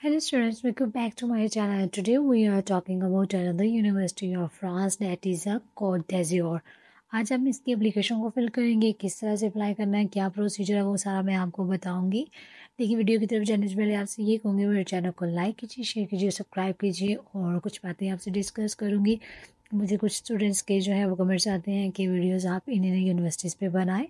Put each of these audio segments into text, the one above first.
Hello students, welcome back to my channel. Today we are talking about another university of France that is a Côte d'Azur. आज हम इसकी application को fill करेंगे, किस तरह से अप्लाई करना है, क्या प्रोसीजर है, वो सारा मैं आपको बताऊंगी। देखिए वीडियो की तरफ जाने से पहले आपसे ये कहूँगी मेरे चैनल को लाइक कीजिए, शेयर कीजिए, सब्सक्राइब कीजिए और कुछ बातें आपसे डिस्कस करूँगी। मुझे कुछ स्टूडेंट्स के जो है वो कमेंट्स आते हैं कि वीडियोज़ आप इन यूनिवर्सिटीज़ पर बनाएं।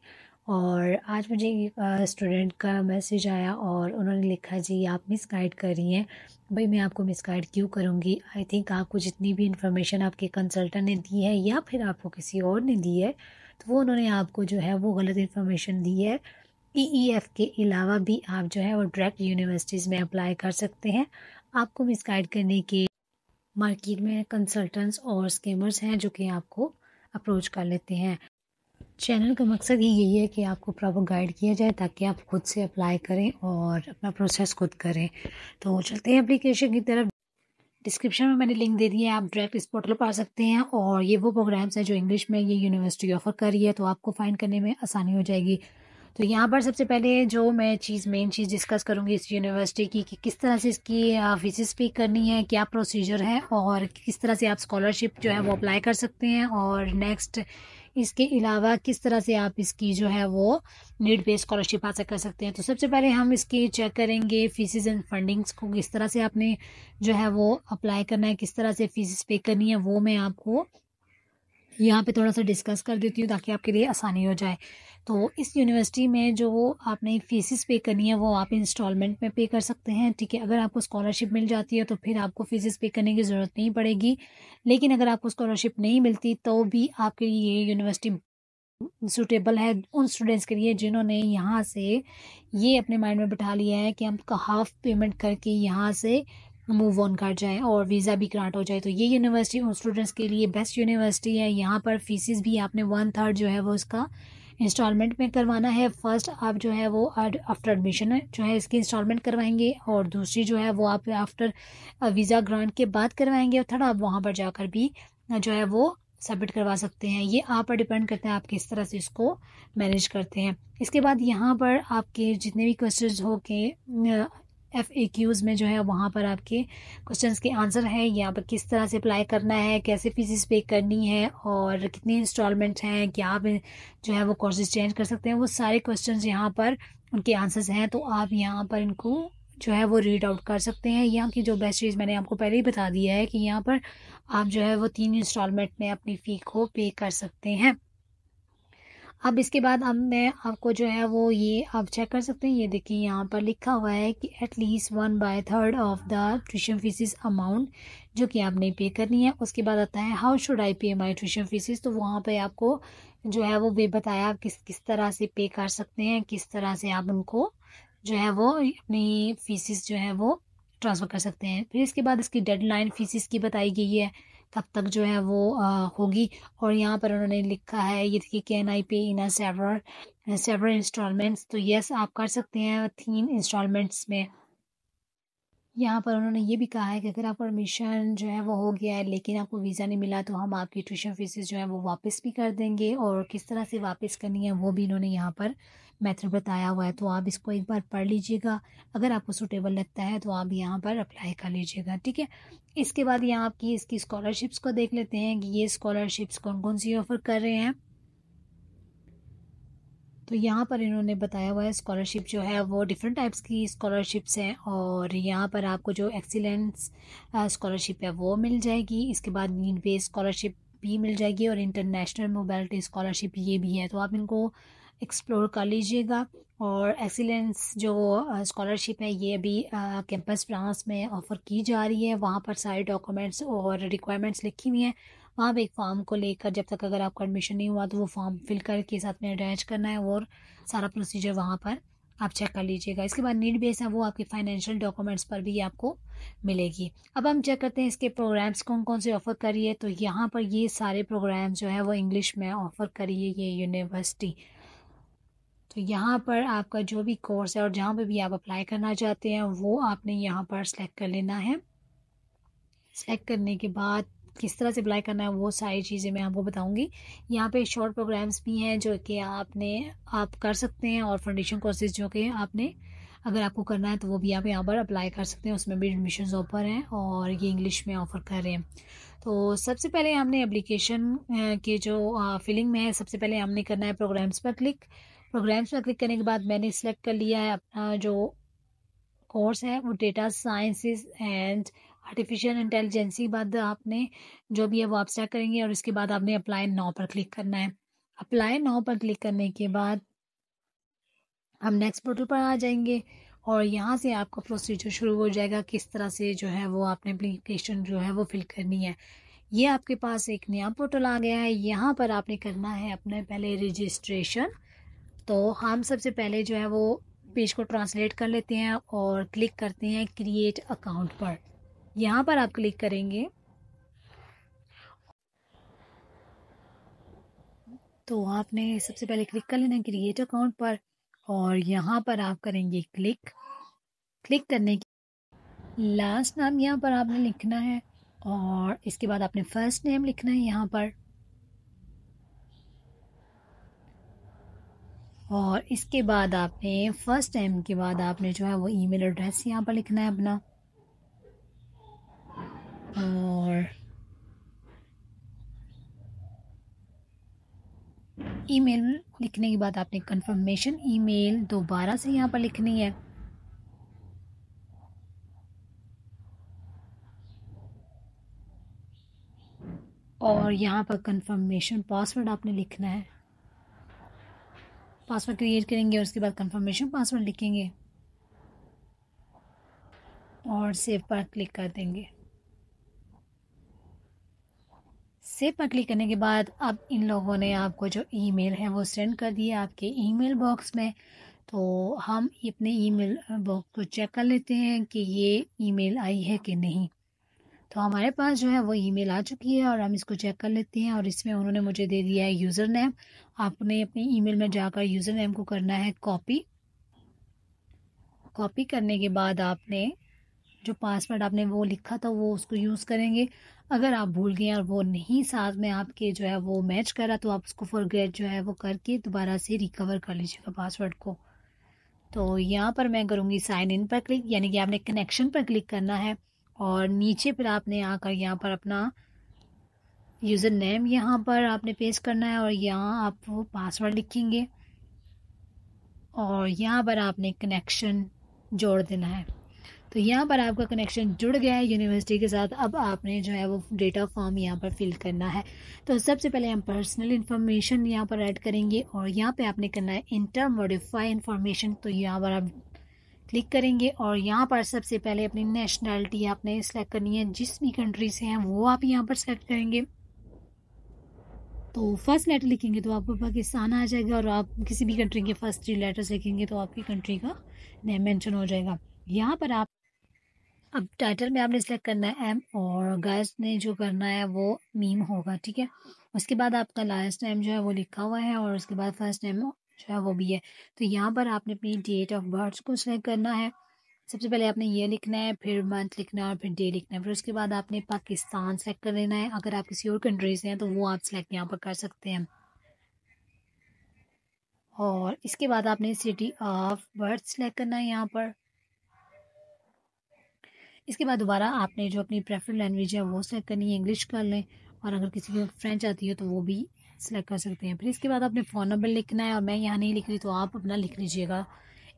और आज मुझे एक स्टूडेंट का मैसेज आया और उन्होंने लिखा जी आप मिसगाइड कर रही हैं। भाई मैं आपको मिसगाइड क्यों करूँगी? आई थिंक आपको जितनी भी इन्फॉर्मेशन आपके कंसल्टेंट ने दी है या फिर आपको किसी और ने दी है तो वो उन्होंने आपको जो है वो गलत इन्फॉर्मेशन दी है। EEF के अलावा भी आप जो है वो डायरेक्ट यूनिवर्सिटीज़ में अप्लाई कर सकते हैं। आपको मिसगाइड करने के मार्केट में कंसल्टेंट्स और स्कैमर्स हैं जो कि आपको अप्रोच कर लेते हैं। चैनल का मकसद ही यही है कि आपको प्रॉपर गाइड किया जाए ताकि आप खुद से अप्लाई करें और अपना प्रोसेस खुद करें। तो चलते हैं एप्लीकेशन की तरफ। डिस्क्रिप्शन में मैंने लिंक दे दिया है, आप डायरेक्ट इस पोर्टल पर आ सकते हैं और ये वो प्रोग्राम्स हैं जो इंग्लिश में ये यूनिवर्सिटी ऑफर कर रही है, तो आपको फाइंड करने में आसानी हो जाएगी। तो यहाँ पर सबसे पहले जो मैं मेन चीज़ डिस्कस करूँगी इस यूनिवर्सिटी की कि किस तरह से इसकी फीसेस पे करनी है, क्या प्रोसीजर है और किस तरह से आप स्कॉलरशिप जो है वो अप्लाई कर सकते हैं। और नेक्स्ट इसके अलावा किस तरह से आप इसकी जो है वो नीड बेस्ड स्कॉलरशिप हासिल कर सकते हैं। तो सबसे पहले हम इसकी चेक करेंगे फीसेस एंड फंडिंग्स को, किस तरह से आपने जो है वो अप्लाई करना है, किस तरह से फीसेस पे करनी है, वो मैं आपको यहाँ पे थोड़ा सा डिस्कस कर देती हूँ ताकि आपके लिए आसानी हो जाए। तो इस यूनिवर्सिटी में जो आपने फीसेस पे करनी है वो आप इंस्टॉलमेंट में पे कर सकते हैं, ठीक है। अगर आपको स्कॉलरशिप मिल जाती है तो फिर आपको फीसेस पे करने की ज़रूरत नहीं पड़ेगी, लेकिन अगर आपको स्कॉलरशिप नहीं मिलती तो भी आपके लिए ये यूनिवर्सिटी सूटेबल है उन स्टूडेंट्स के लिए जिन्होंने यहाँ से ये अपने माइंड में बिठा लिया है कि हम हाफ पेमेंट करके यहाँ से मूव ऑन कर जाएं और वीज़ा भी ग्रांट हो जाए। तो ये यूनिवर्सिटी उन स्टूडेंट्स के लिए बेस्ट यूनिवर्सिटी है। यहाँ पर फीसिस भी आपने 1/3 जो है वो इसका इंस्टॉलमेंट में करवाना है। फर्स्ट आप जो है वो आफ्टर एडमिशन जो है इसकी इंस्टॉलमेंट करवाएंगे और दूसरी जो है वो आप आफ्टर वीज़ा ग्रांट के बाद करवाएंगे और थर्ड आप वहाँ पर जाकर भी जो है वो सबमिट करवा सकते हैं। ये आप पर डिपेंड करता है आप किस तरह से इसको मैनेज करते हैं। इसके बाद यहाँ पर आपके जितने भी क्वेश्चंस हो के FAQs में जो है वहाँ पर आपके क्वेश्चंस के आंसर है, यहाँ पर किस तरह से अप्लाई करना है, कैसे फीसेस पे करनी है और कितनी इंस्टॉलमेंट हैं, क्या आप जो है वो कोर्सेज चेंज कर सकते हैं, वो सारे क्वेश्चंस यहाँ पर उनके आंसर्स हैं। तो आप यहाँ पर इनको जो है वो रीड आउट कर सकते हैं। यहाँ की जो बेस्ट चीज़ मैंने आपको पहले ही बता दिया है कि यहाँ पर आप जो है वो 3 इंस्टॉलमेंट में अपनी फ़ी को पे कर सकते हैं। अब इसके बाद अब मैं आपको जो है वो ये आप चेक कर सकते हैं। ये देखिए यहाँ पर लिखा हुआ है कि at least 1/3 of the tuition fees amount जो कि आपने पे करनी है। उसके बाद आता है हाउ शुड आई पे माई ट्यूशन फीसिस। तो वहाँ पे आपको जो है वो भी बताया आप किस किस तरह से पे कर सकते हैं, किस तरह से आप उनको जो है वो अपनी फीसिस जो है वो ट्रांसफ़र कर सकते हैं। फिर इसके बाद इसकी डेडलाइन फीसिस की बताई गई है, कब तक जो है वो होगी। और यहाँ पर उन्होंने लिखा है ये देखिए कैन आई पे इन अ सेवरल इंस्टॉलमेंट्स। तो यस आप कर सकते हैं 3 इंस्टॉलमेंट्स में। यहाँ पर उन्होंने ये भी कहा है कि अगर आपका एडमिशन जो है वो हो गया है लेकिन आपको वीज़ा नहीं मिला तो हम आपकी ट्यूशन फीसेस जो है वो वापस भी कर देंगे और किस तरह से वापस करनी है वो भी इन्होंने यहाँ पर मेथड बताया हुआ है। तो आप इसको एक बार पढ़ लीजिएगा, अगर आपको सूटेबल लगता है तो आप यहाँ पर अप्लाई कर लीजिएगा, ठीक है। इसके बाद यहाँ आपकी इसकी स्कॉलरशिप्स को देख लेते हैं कि ये स्कॉलरशिप्स कौन कौन सी ऑफ़र कर रहे हैं। तो यहाँ पर इन्होंने बताया हुआ है स्कॉलरशिप जो है वो डिफरेंट टाइप्स की स्कॉलरशिप्स हैं और यहाँ पर आपको जो एक्सीलेंस स्कॉलरशिप है वो मिल जाएगी। इसके बाद नीड बेस्ड स्कॉलरशिप भी मिल जाएगी और इंटरनेशनल मोबिलिटी स्कॉलरशिप ये भी है, तो आप इनको एक्सप्लोर कर लीजिएगा। और एक्सीलेंस जो स्कॉलरशिप है ये अभी कैंपस फ्रांस में ऑफ़र की जा रही है। वहाँ पर सारे डॉक्यूमेंट्स और रिक्वायरमेंट्स लिखी हुई हैं। वहाँ पे एक फॉर्म को लेकर जब तक अगर आपका एडमिशन नहीं हुआ तो वो फॉर्म फिल करके साथ में अटैच करना है और सारा प्रोसीजर वहाँ पर आप चेक कर लीजिएगा। इसके बाद नीड बेस है वो आपके फाइनेंशियल डॉक्यूमेंट्स पर भी आपको मिलेगी। अब हम चेक करते हैं इसके प्रोग्राम्स कौन कौन से ऑफ़र करिए। तो यहाँ पर ये सारे प्रोग्राम जो है वो इंग्लिश में ऑफ़र करिए ये यूनिवर्सिटी। तो यहाँ पर आपका जो भी कोर्स है और जहाँ पे भी आप अप्लाई करना चाहते हैं वो आपने यहाँ पर सेलेक्ट कर लेना है। सेलेक्ट करने के बाद किस तरह से अप्लाई करना है वो सारी चीज़ें मैं आपको बताऊंगी। यहाँ पे शॉर्ट प्रोग्राम्स भी हैं जो कि आप कर सकते हैं और फाउंडेशन कोर्सेज जो कि आपने अगर आपको करना है तो वो भी आप यहाँ पर अप्लाई कर सकते हैं, उसमें भी एडमिशन्स ऑफर हैं और ये इंग्लिश में ऑफ़र कर रहे हैं। तो सबसे पहले हमने एप्लीकेशन के जो फिलिंग में है, सबसे पहले हमने करना है प्रोग्राम्स पर क्लिक। प्रोग्राम्स पर क्लिक करने के बाद मैंने सिलेक्ट कर लिया है अपना जो कोर्स है वो data sciences and artificial intelligence के बाद आपने जो भी है वो आप सेलेक्ट करेंगे और इसके बाद आपने अप्लाई नाउ पर क्लिक करना है। अप्लाई नाउ पर क्लिक करने के बाद हम नेक्स्ट पोर्टल पर आ जाएंगे और यहाँ से आपका प्रोसीजर शुरू हो जाएगा, किस तरह से जो है वो आपने एप्लीकेशन जो है वो फिल करनी है। ये आपके पास एक नया पोर्टल आ गया है, यहाँ पर आपने करना है अपने पहले रजिस्ट्रेशन। तो हम सबसे पहले जो है वो पेज को ट्रांसलेट कर लेते हैं और क्लिक करते हैं क्रिएट अकाउंट पर। यहाँ पर आप क्लिक करेंगे तो आपने सबसे पहले क्लिक कर लेना है क्रिएट अकाउंट पर और यहाँ पर आप करेंगे क्लिक। क्लिक करने के लास्ट नाम यहाँ पर आपने लिखना है और इसके बाद आपने फर्स्ट नेम लिखना है यहाँ पर और इसके बाद आपने फर्स्ट नेम के बाद आपने जो है वो ईमेल एड्रेस यहाँ पर लिखना है अपना और ईमेल लिखने के बाद आपने कंफर्मेशन ईमेल दोबारा से यहाँ पर लिखनी है और यहाँ पर कंफर्मेशन पासवर्ड आपने लिखना है। पासवर्ड क्रिएट करेंगे और उसके बाद कंफर्मेशन पासवर्ड लिखेंगे और सेव पर क्लिक कर देंगे। सेव पर क्लिक करने के बाद अब इन लोगों ने आपको जो ईमेल है वो सेंड कर दिया आपके ईमेल बॉक्स में। तो हम अपने ईमेल बॉक्स को चेक कर लेते हैं कि ये ईमेल आई है कि नहीं। तो हमारे पास जो है वो ईमेल आ चुकी है और हम इसको चेक कर लेते हैं और इसमें उन्होंने मुझे दे दिया है यूज़र नेम। आपने अपनी ईमेल में जाकर यूज़र नेम को करना है कॉपी। कॉपी करने के बाद आपने जो पासवर्ड आपने वो लिखा था वो उसको यूज़ करेंगे। अगर आप भूल गए और वो नहीं साथ में आपके जो है वो मैच करा तो आप उसको फॉरगेट जो है वो करके दोबारा से रिकवर कर लीजिएगा पासवर्ड को। तो यहाँ पर मैं करूँगी साइन इन पर क्लिक, यानी कि आपने कनेक्शन पर क्लिक करना है और नीचे फिर आपने आकर यहाँ पर अपना यूज़र नेम यहाँ पर आपने पेस्ट करना है और यहाँ आप वो पासवर्ड लिखेंगे और यहाँ पर आपने कनेक्शन जोड़ देना है। तो यहाँ पर आपका कनेक्शन जुड़ गया है यूनिवर्सिटी के साथ। अब आपने जो है वो डेटा फॉर्म यहाँ पर फिल करना है। तो सबसे पहले हम पर्सनल इन्फॉर्मेशन यहाँ पर ऐड करेंगे और यहाँ पे आपने करना है इंटर मॉडिफाई इन्फॉर्मेशन। तो यहाँ पर आप क्लिक करेंगे और यहाँ पर सबसे पहले अपनी नेशनैलिटी आपने सेलेक्ट करनी है, जिस भी कंट्री से हैं वो आप यहाँ पर सेलेक्ट करेंगे। तो फर्स्ट लेटर लिखेंगे तो आपको पाकिस्तान आ जाएगा और आप किसी भी कंट्री के फर्स्ट 3 लेटर्स लिखेंगे तो आपकी कंट्री का नेम मेंशन हो जाएगा। यहाँ पर आप अब टाइटल में आपने सेलेक्ट करना है एम और गाइस ने जो करना है वो मीम होगा, ठीक है। उसके बाद आपका लास्ट नेम जो है वो लिखा हुआ है और उसके बाद फर्स्ट नेम जो है वो भी है। तो यहाँ पर आपने अपनी डेट ऑफ बर्थ को सिलेक्ट करना है। सबसे पहले आपने ये लिखना है, फिर मंथ लिखना है और फिर डे लिखना है। फिर उसके बाद आपने पाकिस्तान सेलेक्ट कर लेना है। अगर आप किसी और कंट्री से हैं तो वो आप सेलेक्ट यहाँ पर कर सकते हैं और इसके बाद आपने सिटी ऑफ बर्थ सेलेक्ट करना है यहाँ पर। इसके बाद दोबारा आपने जो अपनी प्रेफर्ड लैंग्वेज है वो सेलेक्ट करनी है, इंग्लिश कर लें और अगर किसी को फ्रेंच आती है तो वो भी सेलेक्ट कर सकते हैं। फिर इसके बाद आपने फ़ोन नंबर लिखना है और मैं यहाँ नहीं लिख रही तो आप अपना लिख लीजिएगा।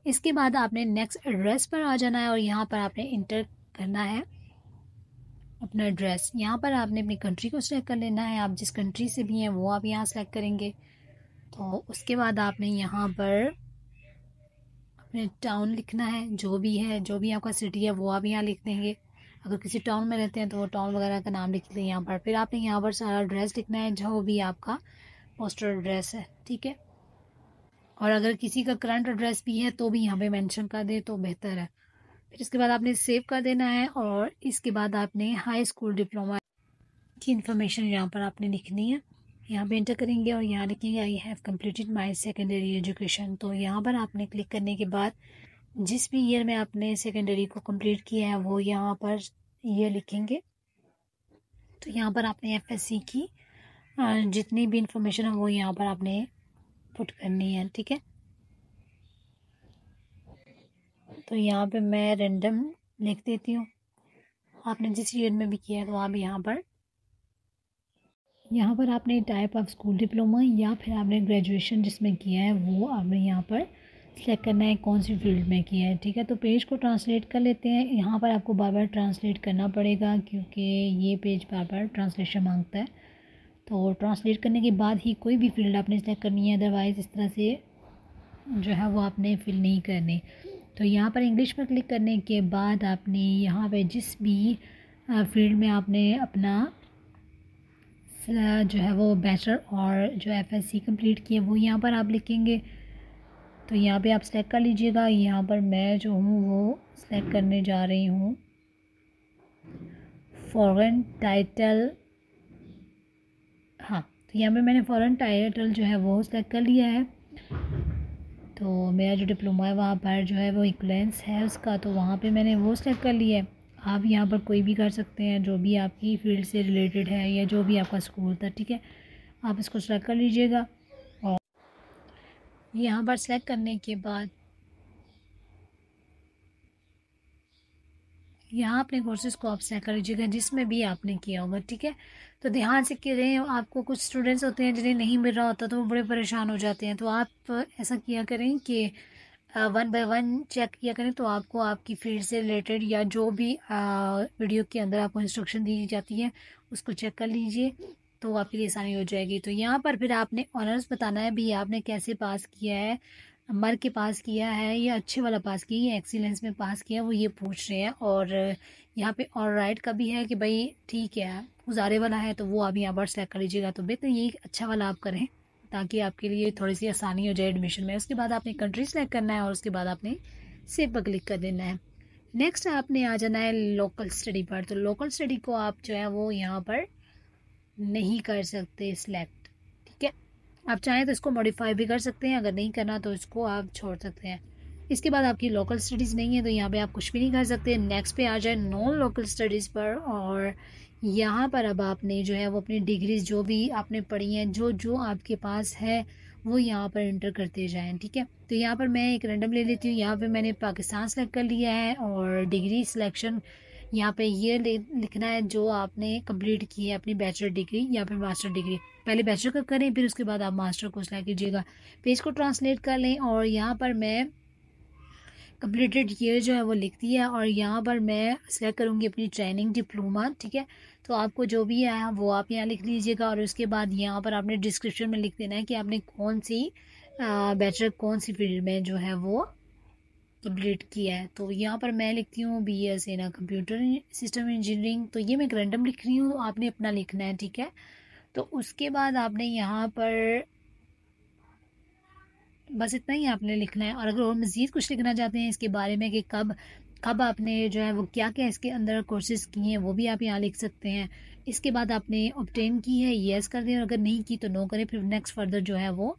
इसके बाद आपने नेक्स्ट एड्रेस पर आ जाना है और यहाँ पर आपने इंटर करना है अपना एड्रेस। यहाँ पर आपने अपनी कंट्री को सिलेक्ट कर लेना है, आप जिस कंट्री से भी हैं वो आप यहाँ सेलेक्ट करेंगे। तो उसके बाद आपने यहाँ पर अपने टाउन लिखना है, जो भी है, जो भी आपका सिटी है वो आप यहाँ लिख देंगे। अगर किसी टाउन में रहते हैं तो वो टाउन वगैरह का नाम लिख लें यहाँ पर। फिर आपने यहाँ पर सारा एड्रेस लिखना है जो भी आपका पोस्टल एड्रेस है, ठीक है। और अगर किसी का करंट एड्रेस भी है तो भी यहाँ पे मेंशन कर दे तो बेहतर है। फिर इसके बाद आपने सेव कर देना है और इसके बाद आपने हाई स्कूल डिप्लोमा की इन्फॉर्मेशन यहाँ पर आपने लिखनी है। यहाँ पे एंटर करेंगे और यहाँ लिखेंगे I have completed my secondary education. तो यहाँ पर आपने क्लिक करने के बाद जिस भी ईयर में आपने सेकेंडरी को कंप्लीट किया है वो यहाँ पर ईयर लिखेंगे। तो यहाँ पर आपने एफएससी की जितनी भी इंफॉर्मेशन है वो यहाँ पर आपने पुट करनी है, ठीक है। तो यहाँ पे मैं रैंडम लिख देती हूँ। आपने जिस ईयर में भी किया है तो आप यहाँ पर आपने टाइप ऑफ स्कूल डिप्लोमा या फिर आपने ग्रेजुएशन जिसमें किया है वो आपने यहाँ पर सेलेक्ट करना है कौन सी फील्ड में किया है, ठीक है। तो पेज को ट्रांसलेट कर लेते हैं। यहाँ पर आपको बार बार ट्रांसलेट करना पड़ेगा क्योंकि ये पेज बार बार ट्रांसलेशन मांगता है। तो ट्रांसलेट करने के बाद ही कोई भी फील्ड आपने सेलेक्ट करनी है, अदरवाइज़ इस तरह से जो है वो आपने फिल नहीं करनी। तो यहाँ पर इंग्लिश पर क्लिक करने के बाद आपने यहाँ पे जिस भी फील्ड में आपने अपना जो है वो बैचलर और जो एफएससी कंप्लीट किए वो यहाँ पर आप लिखेंगे। तो यहाँ पे आप सेलेक्ट कर लीजिएगा। यहाँ पर मैं जो हूँ वो सेलेक्ट करने जा रही हूँ फॉरेन टाइटल। हाँ, तो यहाँ पे मैंने फॉरेन टाइटल जो है वो सेलेक्ट कर लिया है। तो मेरा जो डिप्लोमा है वहाँ पर जो है वो इक्वलेंस है उसका, तो वहाँ पे मैंने वो सेलेक्ट कर लिया है। आप यहाँ पर कोई भी कर सकते हैं जो भी आपकी फील्ड से रिलेटेड है या जो भी आपका स्कूल था, ठीक है। आप इसको सेलेक्ट कर लीजिएगा और यहाँ पर सेलेक्ट करने के बाद यहाँ अपने कोर्सेज़ को आप सेलेक्ट कर लीजिएगा जिसमें भी आपने किया होगा, ठीक है। तो ध्यान से करें, आपको कुछ स्टूडेंट्स होते हैं जिन्हें नहीं मिल रहा होता तो वो बड़े परेशान हो जाते हैं। तो आप ऐसा किया करें कि वन बाय वन चेक किया करें, तो आपको आपकी फील्ड से रिलेटेड या जो भी वीडियो के अंदर आपको इंस्ट्रक्शन दी जाती है उसको चेक कर लीजिए, तो आपके लिए आसानी हो जाएगी। तो यहाँ पर फिर आपने ऑनर्स बताना है भी आपने कैसे पास किया है, मर के पास किया है या अच्छे वाला पास किया या एक्सीलेंस में पास किया, वो ये पूछ रहे हैं। और यहाँ पे ऑल राइट का भी है कि भाई ठीक है, गुजारे वाला है तो वो आप यहाँ पर सेलेक्ट कर लीजिएगा। तो बेहतर यही अच्छा वाला आप करें ताकि आपके लिए थोड़ी सी आसानी हो जाए एडमिशन में। उसके बाद आपने कंट्री सेलेक्ट करना है और उसके बाद आपने सेव पर क्लिक कर देना है। नेक्स्ट आपने आ जाना है लोकल स्टडी पर। तो लोकल स्टडी को आप जो है वो यहाँ पर नहीं कर सकते सिलेक्ट, ठीक है। आप चाहें तो इसको मॉडिफाई भी कर सकते हैं, अगर नहीं करना तो इसको आप छोड़ सकते हैं। इसके बाद आपकी लोकल स्टडीज़ नहीं है तो यहाँ पे आप कुछ भी नहीं कर सकते। नेक्स्ट पे आ जाए नॉन लोकल स्टडीज़ पर, और यहाँ पर अब आपने जो है वो अपनी डिग्रीज जो भी आपने पढ़ी हैं, जो जो आपके पास है वो यहाँ पर इंटर करते जाएं, ठीक है। तो यहाँ पर मैं एक रैंडम ले लेती हूँ। यहाँ पे मैंने पाकिस्तान सेलेक्ट कर लिया है और डिग्री सिलेक्शन यहाँ पे ये लिखना है जो आपने कंप्लीट की है अपनी बैचलर डिग्री या फिर मास्टर डिग्री। पहले बैचलर का करें फिर उसके बाद आप मास्टर को सिलेक्ट कीजिएगा। पेज को ट्रांसलेट कर लें और यहाँ पर मैं कंप्लीटेड ईयर जो है वो लिख दिया और यहाँ पर मैं सेलेक्ट करूँगी अपनी ट्रेनिंग डिप्लोमा, ठीक है। तो आपको जो भी है वो आप यहाँ लिख लीजिएगा और उसके बाद यहाँ पर आपने डिस्क्रिप्शन में लिख देना है कि आपने कौन सी बैचलर कौन सी फील्ड में जो है वो कंप्लीट किया है। तो यहाँ पर मैं लिखती हूँ BS इन कंप्यूटर सिस्टम इंजीनियरिंग। तो ये मैं एक रैंडम लिख रही हूँ, आपने अपना लिखना है, ठीक है। तो उसके बाद आपने यहाँ पर बस इतना ही आपने लिखना है। और अगर और मज़ीद कुछ लिखना चाहते हैं इसके बारे में कि कब कब आपने जो है वो क्या क्या इसके अंदर कोर्सेज़ किए हैं वो भी आप यहाँ लिख सकते हैं। इसके बाद आपने ऑब्टेन की है येस कर दें और अगर नहीं की तो नो करें, फिर नेक्स्ट फर्दर जो है वो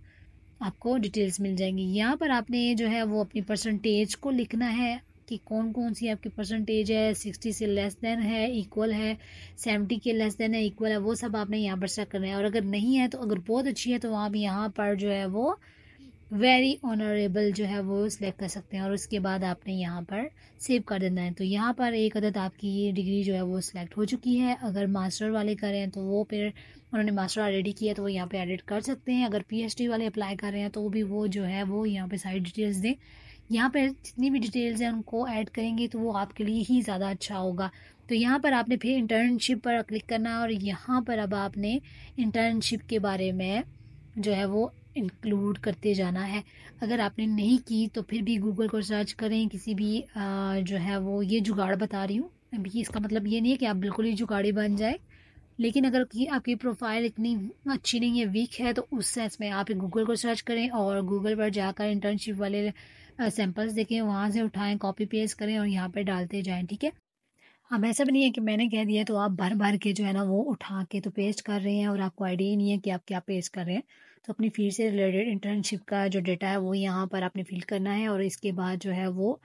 आपको डिटेल्स मिल जाएंगी। यहाँ पर आपने जो है वो अपनी परसेंटेज को लिखना है कि कौन कौन सी आपकी परसेंटेज है, 60 से लेस देन है, इक्वल है, 70 के लेस देन है, इक्वल है, वो सब आपने यहाँ पर सेट करना है। और अगर नहीं है तो अगर बहुत अच्छी है तो आप यहाँ पर जो है वो वेरी ऑनरेबल जो है वो सिलेक्ट कर सकते हैं और उसके बाद आपने यहाँ पर सेव कर देना है। तो यहाँ पर एक अदद आपकी ये डिग्री जो है वो सिलेक्ट हो चुकी है। अगर मास्टर वाले करें तो वो फिर उन्होंने मास्टर ऑलरेडी किया तो वो यहाँ पे एडिट कर सकते हैं। अगर PhD वाले अप्लाई कर रहे हैं तो भी वो जो है वो यहाँ पे सारी डिटेल्स दें। यहाँ पर जितनी भी डिटेल्स हैं उनको ऐड करेंगे तो वो आपके लिए ही ज़्यादा अच्छा होगा। तो यहाँ पर आपने फिर इंटर्नशिप पर क्लिक करना है और यहाँ पर अब आपने इंटर्नशिप के बारे में जो है वो इंक्लूड करते जाना है। अगर आपने नहीं की तो फिर भी गूगल को सर्च करें किसी भी जो है वो ये जुगाड़ बता रही हूँ अभी, इसका मतलब ये नहीं है कि आप बिल्कुल ही जुगाड़ी बन जाए, लेकिन अगर की आपकी प्रोफाइल इतनी अच्छी नहीं है, वीक है, तो उस सेंस में आप गूगल को सर्च करें और गूगल पर जाकर इंटर्नशिप वाले सैंपल्स देखें, वहाँ से उठाएं, कॉपी पेस्ट करें और यहाँ पर डालते जाएं, ठीक है। अब ऐसा भी नहीं है कि मैंने कह दिया तो आप भर भर के जो है ना वो उठा के तो पेस्ट कर रहे हैं और आपको आइडिया ही नहीं है कि आप क्या पेस्ट कर रहे हैं। तो अपनी फील्ड से रिलेटेड इंटर्नशिप का जो डेटा है वो यहाँ पर आपने फिल करना है और इसके बाद जो है वो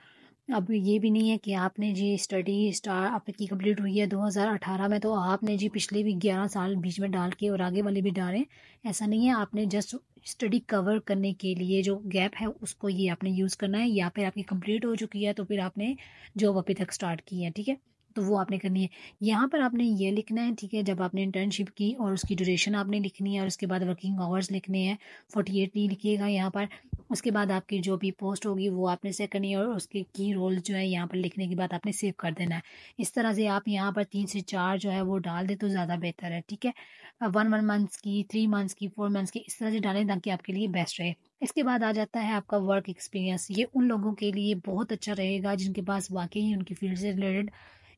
अब ये भी नहीं है कि आपने जी स्टडी स्टार आपकी कंप्लीट हुई है 2018 में तो आपने जी पिछले भी 11 साल बीच में डाल के और आगे वाले भी डालें, ऐसा नहीं है। आपने जस्ट स्टडी कवर करने के लिए जो गैप है उसको ये आपने यूज़ करना है, या फिर आपकी कंप्लीट हो चुकी है तो फिर आपने जॉब अभी तक स्टार्ट की है, ठीक है, तो वो आपने करनी है। यहाँ पर आपने ये लिखना है, ठीक है, जब आपने इंटर्नशिप की और उसकी ड्यूरेशन आपने लिखनी है और उसके बाद वर्किंग आवर्स लिखने हैं, 48 नहीं लिखिएगा यहाँ पर। उसके बाद आपकी जो भी पोस्ट होगी वो आपने सेट करनी है और उसके की रोल जो है यहाँ पर लिखने के बाद आपने सेव कर देना है। इस तरह से आप यहाँ पर 3 से 4 जो है वो डाल दे तो ज़्यादा बेहतर है, ठीक है। 1 मंथ्स की, 3 मंथ्स की, 4 मंथ्स की, इस तरह से डालें ताकि आपके लिए बेस्ट रहे। इसके बाद आ जाता है आपका वर्क एक्सपीरियंस। ये उन लोगों के लिए बहुत अच्छा रहेगा जिनके पास वाकई ही उनकी फील्ड से रिलेटेड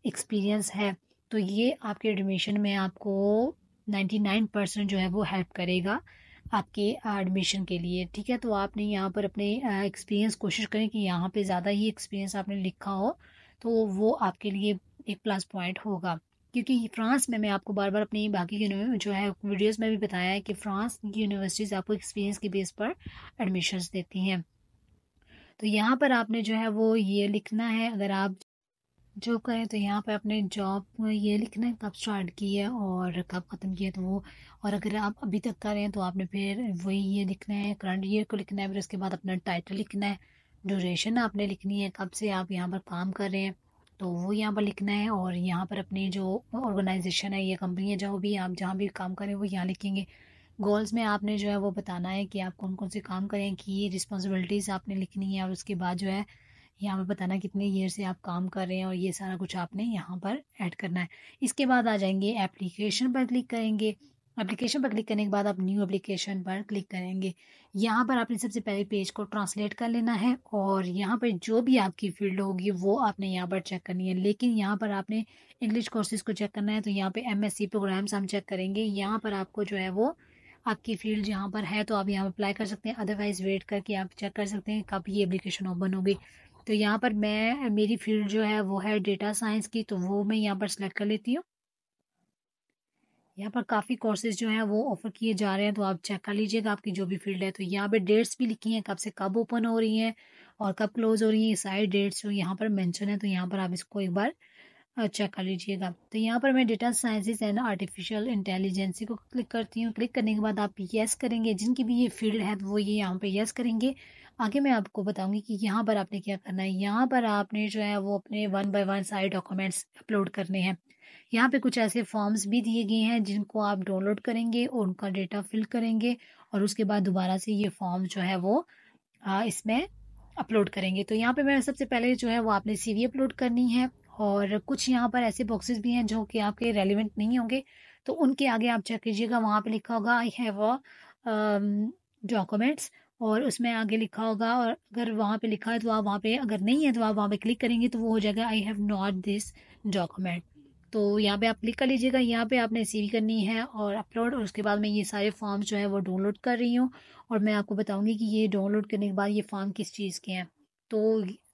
एक्सपीरियंस है। तो ये आपके एडमिशन में आपको 99% जो है वो हेल्प करेगा आपके एडमिशन के लिए, ठीक है। तो आपने यहाँ पर अपने एक्सपीरियंस कोशिश करें कि यहाँ पे ज़्यादा ही एक्सपीरियंस आपने लिखा हो, तो वो आपके लिए एक प्लस पॉइंट होगा। क्योंकि फ्रांस में, मैं आपको बार बार अपनी बाकी जो है वीडियोस में भी बताया है कि फ्रांस की यूनिवर्सिटीज़ आपको एक्सपीरियंस के बेस पर एडमिशन्स देती हैं। तो यहाँ पर आपने जो है वो ये लिखना है, अगर आप जॉब करें तो यहाँ पे अपने जॉब ये लिखना है कब स्टार्ट की है और कब ख़त्म किया, तो वो, और अगर आप अभी तक कर रहे हैं तो आपने फिर वही ये लिखना है, करंट ईयर को लिखना है, फिर उसके बाद अपना टाइटल लिखना है, ड्यूरेशन आपने लिखनी है, कब से आप यहाँ पर काम कर रहे हैं तो वो यहाँ पर लिखना है, और यहाँ पर अपनी जो ऑर्गेनाइजेशन है, ये कंपनी है, जो भी आप जहाँ भी काम करें वो यहाँ लिखेंगे। गोल्स में आपने जो है वो बताना है कि आप कौन कौन से काम करें, कि ये रिस्पॉन्सिबिलिटीज़ आपने लिखनी है, और उसके बाद जो है यहाँ पे बताना कितने ईयर से आप काम कर रहे हैं, और ये सारा कुछ आपने यहाँ पर ऐड करना है। इसके बाद आ जाएंगे एप्लीकेशन पर क्लिक करेंगे। एप्लीकेशन पर क्लिक करने के बाद आप न्यू एप्लीकेशन पर क्लिक करेंगे। यहाँ पर आपने सबसे पहले पेज को ट्रांसलेट कर लेना है, और यहाँ पर जो भी आपकी फील्ड होगी वो आपने यहाँ पर चेक करनी है। लेकिन यहाँ पर आपने इंग्लिश कोर्सेज को चेक करना है, तो यहाँ पे एमएससी प्रोग्राम्स हम चेक करेंगे। यहाँ पर आपको जो है वो आपकी फील्ड जहाँ पर है तो आप यहाँ अप्लाई कर सकते हैं, अदरवाइज़ वेट करके आप चेक कर सकते हैं कब ये एप्लीकेशन ओपन होगी। तो यहाँ पर मैं, मेरी फील्ड जो है वो है डेटा साइंस की, तो वो मैं यहाँ पर सेलेक्ट कर लेती हूँ। यहाँ पर काफ़ी कोर्सेज जो हैं वो ऑफर किए जा रहे हैं, तो आप चेक कर लीजिएगा आपकी जो भी फील्ड है। तो यहाँ पे डेट्स भी लिखी हैं, कब से कब ओपन हो रही हैं और कब क्लोज हो रही हैं, ये सारी डेट्स जो यहाँ पर मेंशन है, तो यहाँ पर आप इसको एक बार चेक कर लीजिएगा। तो यहाँ पर मैं data sciences and artificial intelligence को क्लिक करती हूँ। क्लिक करने के बाद आप यस करेंगे, जिनकी भी ये फील्ड है तो वो ये यहाँ पे यस करेंगे। आगे मैं आपको बताऊंगी कि यहाँ पर आपने क्या करना है। यहाँ पर आपने जो है वो अपने 1 बाय 1 सारे डॉक्यूमेंट्स अपलोड करने हैं। यहाँ पे कुछ ऐसे फॉर्म्स भी दिए गए हैं जिनको आप डाउनलोड करेंगे और उनका डेटा फिल करेंगे, और उसके बाद दोबारा से ये फॉर्म जो है वो इसमें अपलोड करेंगे। तो यहाँ पे मैं सबसे पहले जो है वो आपने सीवी अपलोड करनी है, और कुछ यहाँ पर ऐसे बॉक्सेस भी हैं जो कि आपके रेलिवेंट नहीं होंगे, तो उनके आगे आप चेक कीजिएगा, वहाँ पे लिखा होगा आई हैव अ डॉक्यूमेंट्स, और उसमें आगे लिखा होगा, और अगर वहाँ पे लिखा है तो आप वहाँ पे, अगर नहीं है तो आप वहाँ पे क्लिक करेंगे तो वो हो जाएगा I have not this document. तो यहाँ पे आप क्लिक कर लीजिएगा। यहाँ पे आपने सीवी करनी है और अपलोड, और उसके बाद मैं ये सारे फॉर्म्स जो है वो डाउनलोड कर रही हूँ, और मैं आपको बताऊंगी कि ये डाउनलोड करने के बाद ये फॉर्म किस चीज़ के हैं। तो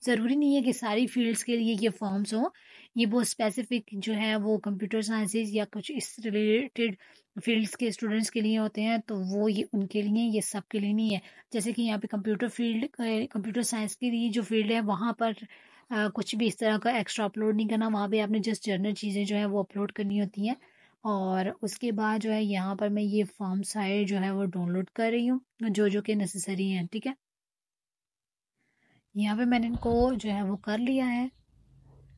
ज़रूरी नहीं है कि सारी फील्ड्स के लिए ये फॉर्म्स हों, ये बहुत स्पेसिफिक जो है वो कंप्यूटर साइंसेज या कुछ इस रिलेटेड फील्ड्स के स्टूडेंट्स के लिए होते हैं, तो वो ये उनके लिए, ये सब के लिए नहीं है। जैसे कि यहाँ पे कंप्यूटर फील्ड, कंप्यूटर साइंस के लिए जो फील्ड है वहाँ पर कुछ भी इस तरह का एक्स्ट्रा अपलोड नहीं करना, वहाँ पे आपने जस्ट जर्नल चीज़ें जो है वो अपलोड करनी होती हैं। और उसके बाद जो है यहाँ पर मैं ये फॉर्म सारे जो है वो डाउनलोड कर रही हूँ, जो जो कि नेसेसरी हैं, ठीक है। यहाँ पे मैंने इनको जो है वो कर लिया है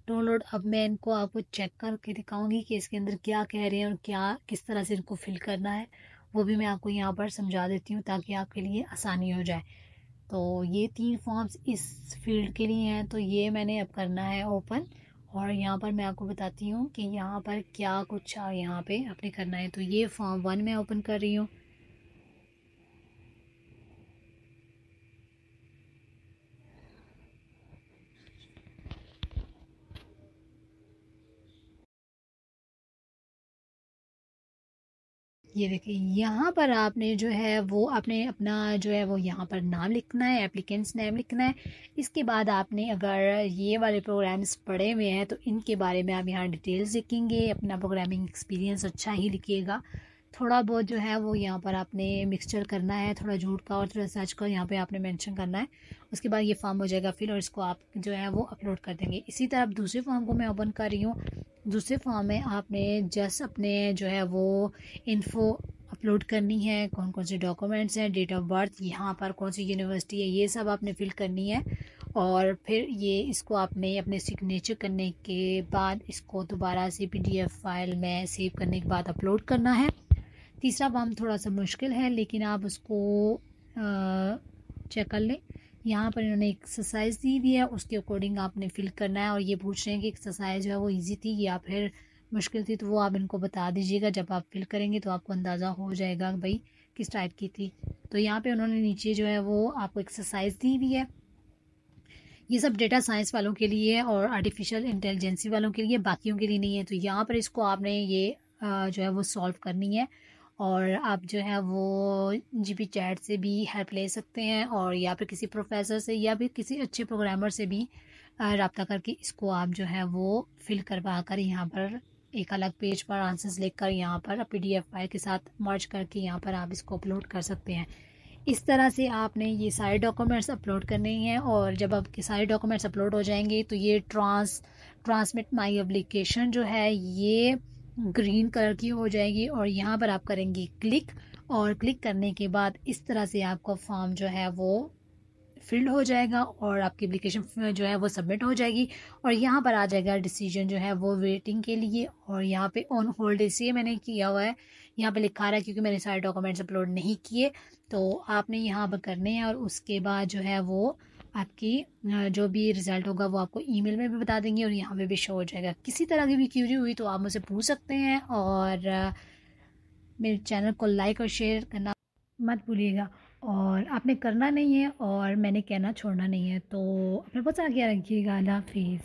डाउनलोड। अब मैं इनको आपको चेक करके दिखाऊंगी कि इसके अंदर क्या कह रहे हैं और क्या किस तरह से इनको फिल करना है, वो भी मैं आपको यहाँ पर समझा देती हूँ ताकि आपके लिए आसानी हो जाए। तो ये 3 फॉर्म्स इस फील्ड के लिए हैं, तो ये मैंने अब करना है ओपन, और यहाँ पर मैं आपको बताती हूँ कि यहाँ पर क्या कुछ यहाँ पे आपने करना है। तो ये फॉर्म 1 मैं ओपन कर रही हूँ। ये देखिए, यहाँ पर आपने जो है वो आपने अपना जो है वो यहाँ पर नाम लिखना है, एप्लीकेंट्स नेम लिखना है। इसके बाद आपने अगर ये वाले प्रोग्राम्स पढ़े हुए हैं तो इनके बारे में आप यहाँ डिटेल्स लिखेंगे, अपना प्रोग्रामिंग एक्सपीरियंस अच्छा ही लिखिएगा। थोड़ा बहुत जो है वो यहाँ पर आपने मिक्सचर करना है, थोड़ा झूठ का और थोड़ा सच का यहाँ पे आपने मेंशन करना है। उसके बाद ये फॉर्म हो जाएगा फिल, और इसको आप जो है वो अपलोड कर देंगे। इसी तरह दूसरे फॉर्म को मैं ओपन कर रही हूँ। दूसरे फॉर्म में आपने जस्ट अपने जो है वो इन्फो अपलोड करनी है, कौन कौन से डॉक्यूमेंट्स हैं, डेट ऑफ बर्थ, यहाँ पर कौन सी यूनिवर्सिटी है, ये सब आपने फिल करनी है। और फिर ये इसको आपने अपने सिग्नेचर करने के बाद इसको दोबारा से PDF फाइल में सेव करने के बाद अपलोड करना है। तीसरा काम थोड़ा सा मुश्किल है, लेकिन आप उसको चेक कर लें। यहाँ पर इन्होंने एक एक्सरसाइज दी हुई है, उसके अकॉर्डिंग आपने फिल करना है। और ये पूछ रहे हैं कि एक्सरसाइज जो है वो ईजी थी या फिर मुश्किल थी, तो वो आप इनको बता दीजिएगा। जब आप फिल करेंगे तो आपको अंदाज़ा हो जाएगा भाई किस टाइप की थी। तो यहाँ पे उन्होंने नीचे जो है वो आपको एक्सरसाइज दी हुई है। ये सब डेटा साइंस वालों के लिए है और आर्टिफिशियल इंटेलिजेंसी वालों के लिए, बाकियों के लिए नहीं है। तो यहाँ पर इसको आपने ये जो है वो सॉल्व करनी है। और आप जो है वो GP चैट से भी हेल्प ले सकते हैं, और या फिर किसी प्रोफेसर से या फिर किसी अच्छे प्रोग्रामर से भी रब्ता करके इसको आप जो है वो फिल करवा कर यहाँ पर एक अलग पेज पर आंसर्स लिखकर यहाँ पर PDF फाइल के साथ मर्ज करके यहाँ पर आप इसको अपलोड कर सकते हैं। इस तरह से आपने ये सारे डॉक्यूमेंट्स अपलोड करने हैं। और जब आपके सारे डॉक्यूमेंट्स अपलोड हो जाएंगे तो ये ट्रांसमिट माई एप्लीकेशन जो है ये ग्रीन कलर की हो जाएगी, और यहाँ पर आप करेंगे क्लिक। और क्लिक करने के बाद इस तरह से आपका फॉर्म जो है वो फिल्ड हो जाएगा और आपकी एप्लीकेशन जो है वो सबमिट हो जाएगी। और यहाँ पर आ जाएगा डिसीजन जो है वो वेटिंग के लिए, और यहाँ पे ऑन होल्ड इसलिए मैंने किया हुआ है, यहाँ पे लिखा रहा है क्योंकि मैंने सारे डॉक्यूमेंट्स अपलोड नहीं किए। तो आपने यहाँ पर करने हैं, और उसके बाद जो है वो आपकी जो भी रिज़ल्ट होगा वो आपको ईमेल में भी बता देंगे और यहाँ पे भी शो हो जाएगा। किसी तरह की भी क्यूरी हुई तो आप मुझसे पूछ सकते हैं। और मेरे चैनल को लाइक और शेयर करना मत भूलिएगा। और आपने करना नहीं है और मैंने कहना छोड़ना नहीं है। तो अपना बहुत सारा ख्याल रखिएगा। अल्लाह हाफिज़।